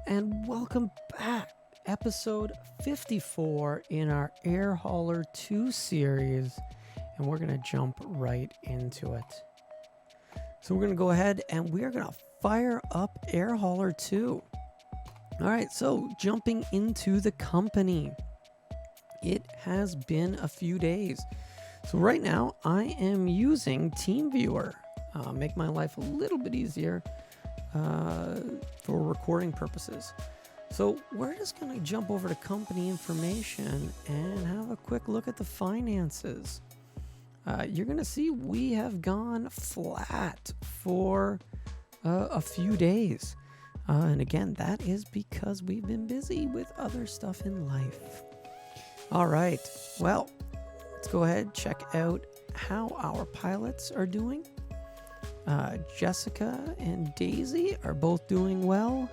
and welcome back. Episode 54 in our Air Hauler 2 series, and we're going to jump right into it. So we're going to go ahead and we're going to fire up Air Hauler 2. All right, so jumping into the company. It has been a few days. So right now I am using TeamViewer. Make my life a little bit easier for recording purposes. So we're just going to jump over to company information and have a quick look at the finances. You're going to see we have gone flat for a few days. And again, that is because we've been busy with other stuff in life. All right, well, let's go ahead and check out how our pilots are doing. Jessica and Daisy are both doing well.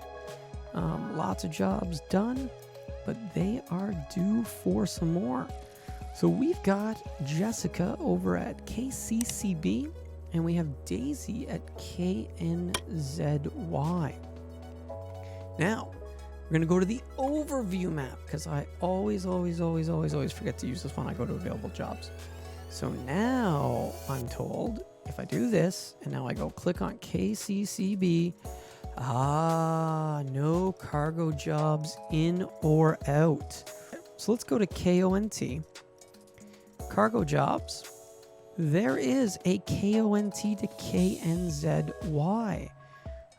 Lots of jobs done, but they are due for some more. So we've got Jessica over at KCCB, and we have Daisy at KNZY. Now, we're going to go to the overview map, because I always forget to use this when I go to available jobs. So now I'm told if I do this, and now I go click on KCCB, no cargo jobs in or out. So let's go to KONT. Cargo jobs. There is a KONT to KNZY.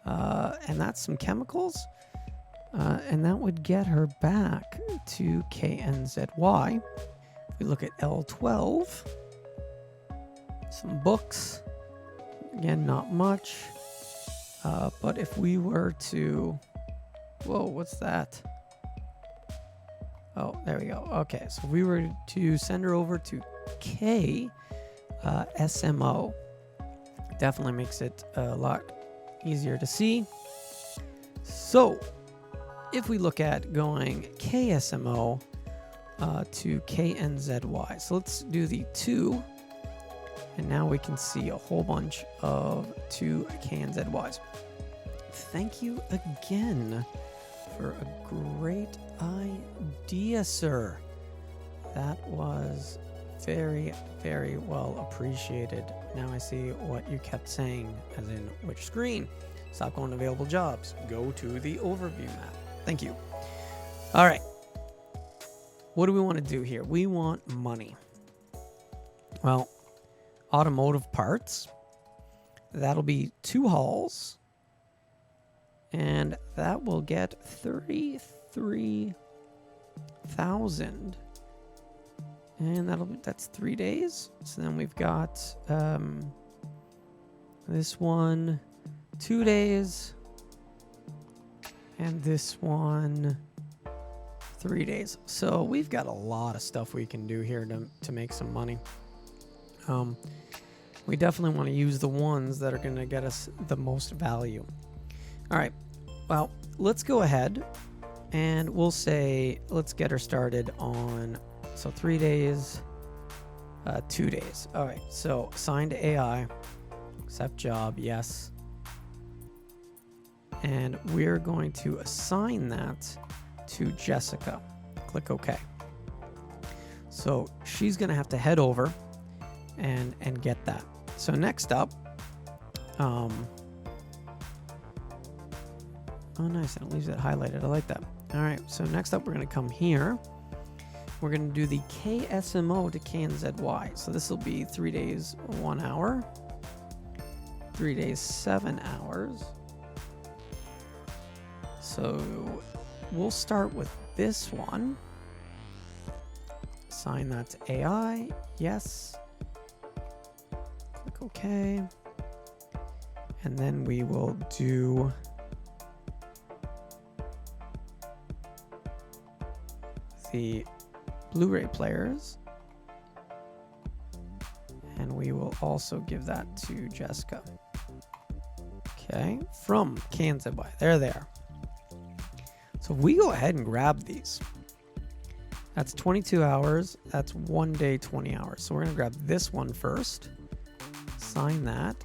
And that's some chemicals. And that would get her back to KNZY. If we look at L12, some books. Again, not much. But if we were to... Whoa, what's that? Oh, there we go. Okay, so if we were to send her over to KSMO, definitely makes it a lot easier to see. So, if we look at going KSMO to KNZY, so let's do the 2, and now we can see a whole bunch of 2 KNZYs. Thank you again for a great idea, sir. That was very, very well appreciated. Now I see what you kept saying, as in which screen. Stop going to available jobs. Go to the overview map. Thank you. All right. What do we want to do here? We want money. Well, automotive parts. That'll be 2 hauls. And that will get 33,000. And that's 3 days. So then we've got this one 2 days. And this one 3 days. So we've got a lot of stuff we can do here to make some money. We definitely want to use the ones that are going to get us the most value. All right. Well, let's go ahead and we'll say, let's get her started on, so 3 days, 2 days. All right. So assign to AI, accept job. Yes. And we're going to assign that to Jessica. Click OK. So she's going to have to head over and get that. So next up, oh nice, and it leaves it highlighted. I like that. All right, so next up we're going to come here. We're going to do the KSMO to KNZY. So this will be 3 days, 1 hour. 3 days, 7 hours. So we'll start with this one. Assign that to AI. Yes. Click OK. And then we will do the Blu-ray players. And we will also give that to Jessica. Okay, from KNZY. There they are. So if we go ahead and grab these, that's 22 hours. That's 1 day, 20 hours. So we're going to grab this one first. Assign that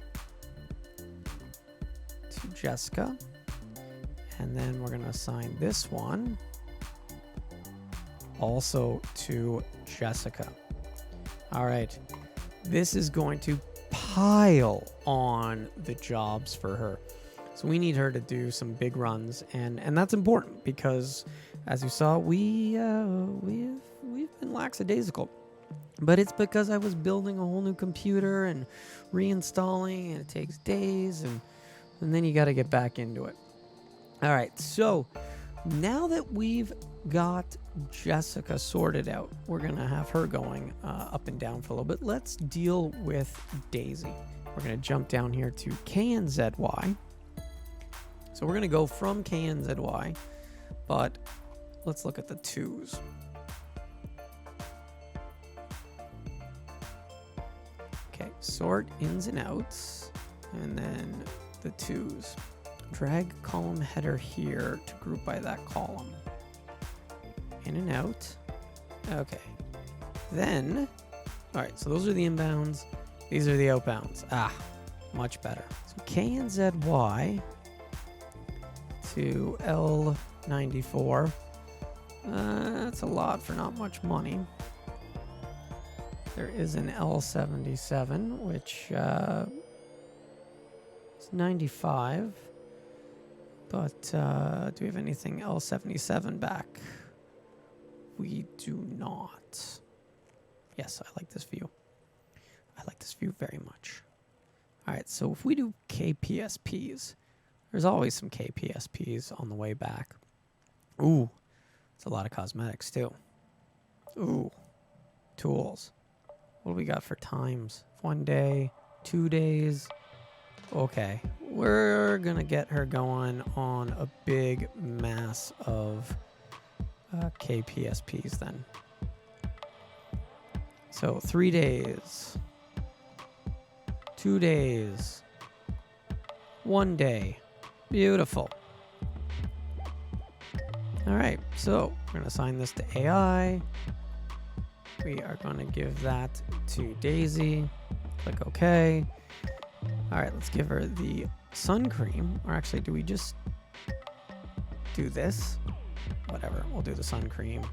to Jessica. And then we're going to assign this one also to Jessica. All right. This is going to pile on the jobs for her. So we need her to do some big runs, and that's important because, as you saw, we've been lackadaisical. But it's because I was building a whole new computer and reinstalling, and it takes days, and then you got to get back into it. All right, so now that we've got Jessica sorted out, we're going to have her going up and down for a little bit. Let's deal with Daisy. We're going to jump down here to KNZY. So we're going to go from KNZY, but let's look at the 2s. Okay, sort ins and outs, and then the 2s. Drag column header here to group by that column. In and out. Okay. Then, all right, so those are the inbounds. These are the outbounds. Ah, much better. So KNZY to L94. That's a lot for not much money. There is an L77, which is 95. But do we have anything L77 back? We do not. Yes, I like this view. I like this view very much. All right, so if we do KPSPs, there's always some KPSPs on the way back. Ooh, it's a lot of cosmetics too. Ooh, tools. What do we got for times? 1 day, 2 days. Okay, we're gonna get her going on a big mass of KPSPs then. So 3 days, 2 days, 1 day. Beautiful. All right, so we're going to assign this to AI. We are going to give that to Daisy. Click OK. All right, let's give her the sun cream. Or actually, do we just do this? Whatever, we'll do the sun cream.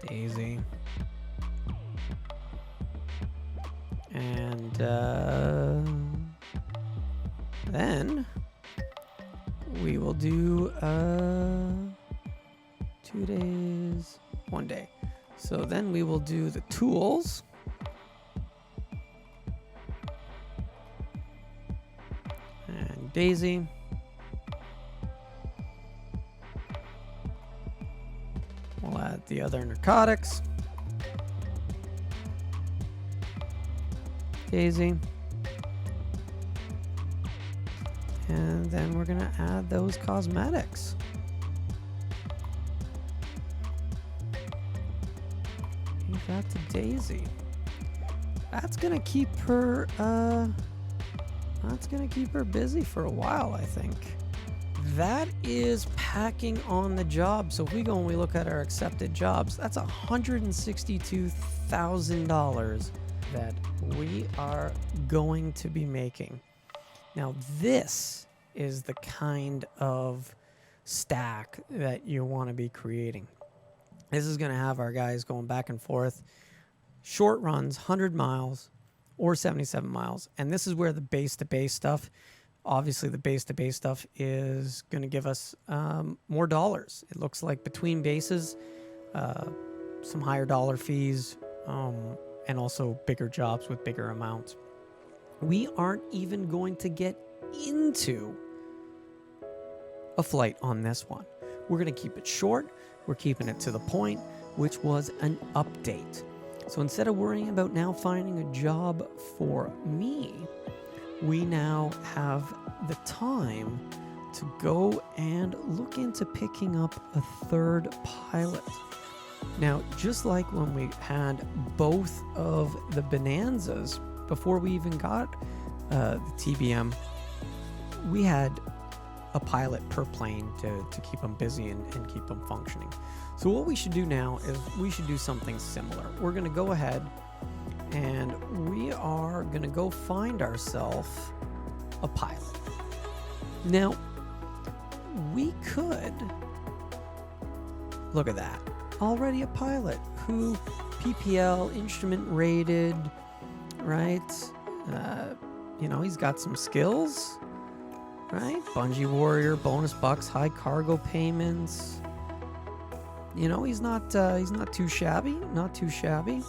Daisy. And then we will do 2 days, 1 day. So then we will do the tools. And Daisy. We'll add the other narcotics. Daisy. And then we're going to add those cosmetics. Give that to Daisy. That's going to keep her busy for a while, I think. That is packing on the job. So if we go and we look at our accepted jobs, that's $162,000 that we are going to be making. Now, this is the kind of stack that you want to be creating. This is going to have our guys going back and forth, short runs, 100 miles or 77 miles. And this is where the base-to-base stuff, obviously the base-to-base stuff is going to give us more dollars. It looks like between bases, some higher dollar fees, and also bigger jobs with bigger amounts. We aren't even going to get into a flight on this one. We're going to keep it short. We're keeping it to the point, which was an update. So instead of worrying about now finding a job for me, we now have the time to go and look into picking up a third pilot. Now, just like when we had both of the Bonanzas, before we even got the TBM, we had a pilot per plane to keep them busy and keep them functioning. So what we should do now is we should do something similar. We're going to go ahead and we are going to go find ourselves a pilot. Now, we could, look at that, already a pilot who PPL, instrument rated, right? He's got some skills, right? Bungee warrior, bonus bucks, high cargo payments. He's not too shabby, not too shabby.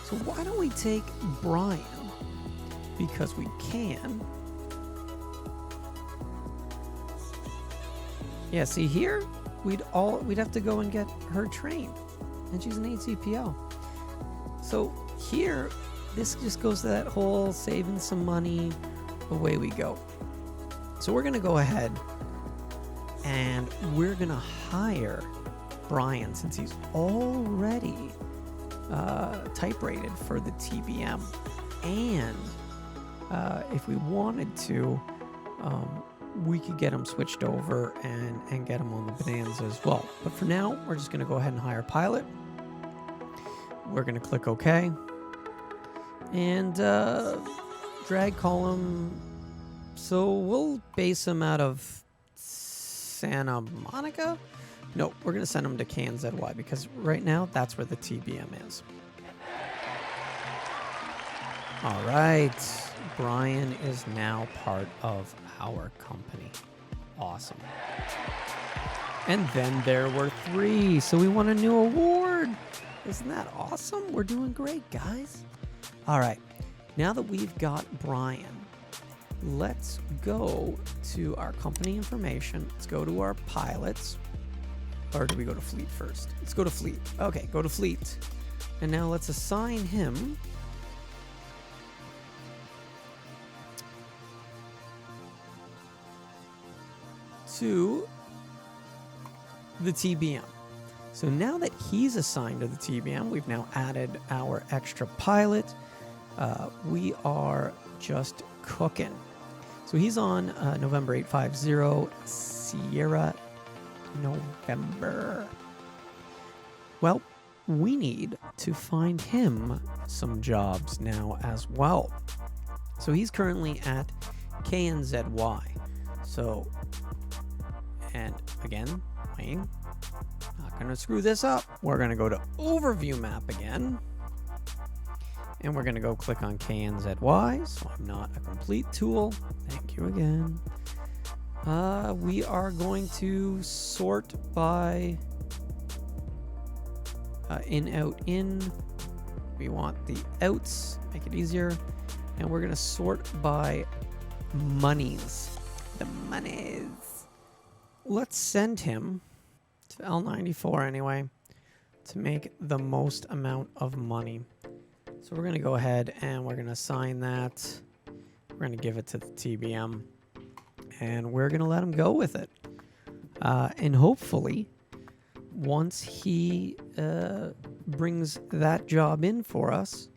So why don't we take Brian? Because we can. Yeah, see here, we'd have to go and get her trained, and she's an ACPL. So here, this just goes to that whole saving some money, away we go. So we're gonna go ahead and we're gonna hire Brian since he's already type rated for the TBM, and if we wanted to, we could get him switched over and get him on the Bonanza as well. But for now, we're just going to go ahead and hire pilot. We're going to click OK. And drag column. So we'll base him out of Santa Monica? No, we're going to send him to KSMO because right now that's where the TBM is. All right. Brian is now part of our company. Awesome. And then there were 3. So we won a new award. Isn't that awesome? We're doing great, guys. All right. Now that we've got Brian, let's go to our company information. Let's go to our pilots. Or do we go to fleet first? Let's go to fleet. Okay, go to fleet. And now let's assign him to the TBM. So now that he's assigned to the TBM, we've now added our extra pilot. We are just cooking. So he's on November 850 Sierra November. Well, we need to find him some jobs now as well. So he's currently at KSMO. So, and again, Wayne, not going to screw this up. We're going to go to overview map again. And we're going to go click on KSMO. So I'm not a complete tool. Thank you again. We are going to sort by in, out, in. We want the outs, make it easier. And we're going to sort by monies. The monies. Let's send him to L94 anyway to make the most amount of money. So we're going to go ahead and we're going to assign that. We're going to give it to the TBM. And we're going to let him go with it. And hopefully, once he brings that job in for us,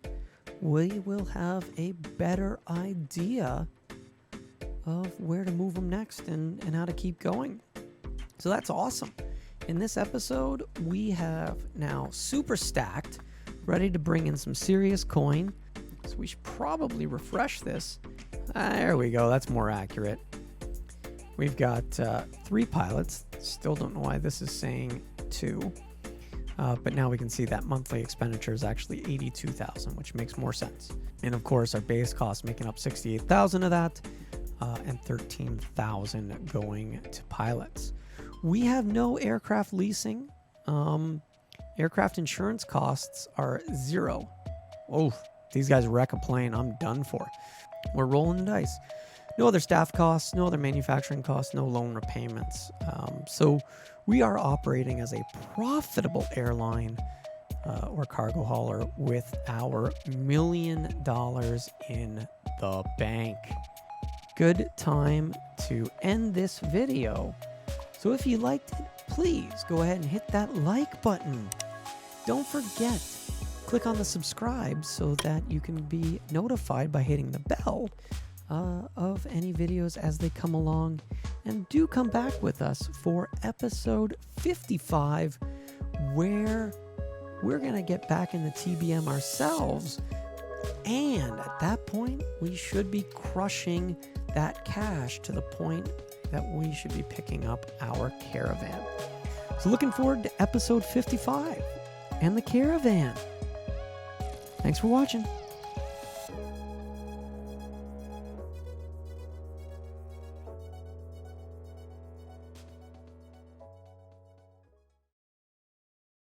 we will have a better idea of where to move him next and how to keep going. So that's awesome. In this episode, we have now super stacked, ready to bring in some serious coin. So we should probably refresh this. There we go. That's more accurate. We've got 3 pilots. Still don't know why this is saying 2. But now we can see that monthly expenditure is actually 82,000, which makes more sense. And of course, our base cost making up 68,000 of that, and 13,000 going to pilots. We have no aircraft leasing. Aircraft insurance costs are 0. Oh, these guys wreck a plane. I'm done for. We're rolling the dice. No other staff costs, no other manufacturing costs, no loan repayments. So we are operating as a profitable airline or cargo hauler with our $1 million in the bank. Good time to end this video. So if you liked it, please go ahead and hit that like button. Don't forget, click on the subscribe so that you can be notified by hitting the bell of any videos as they come along. And do come back with us for episode 55, where we're going to get back in the TBM ourselves And at that point, we should be crushing that cash to the point that we should be picking up our caravan. So looking forward to episode 55 and the caravan. Thanks for watching.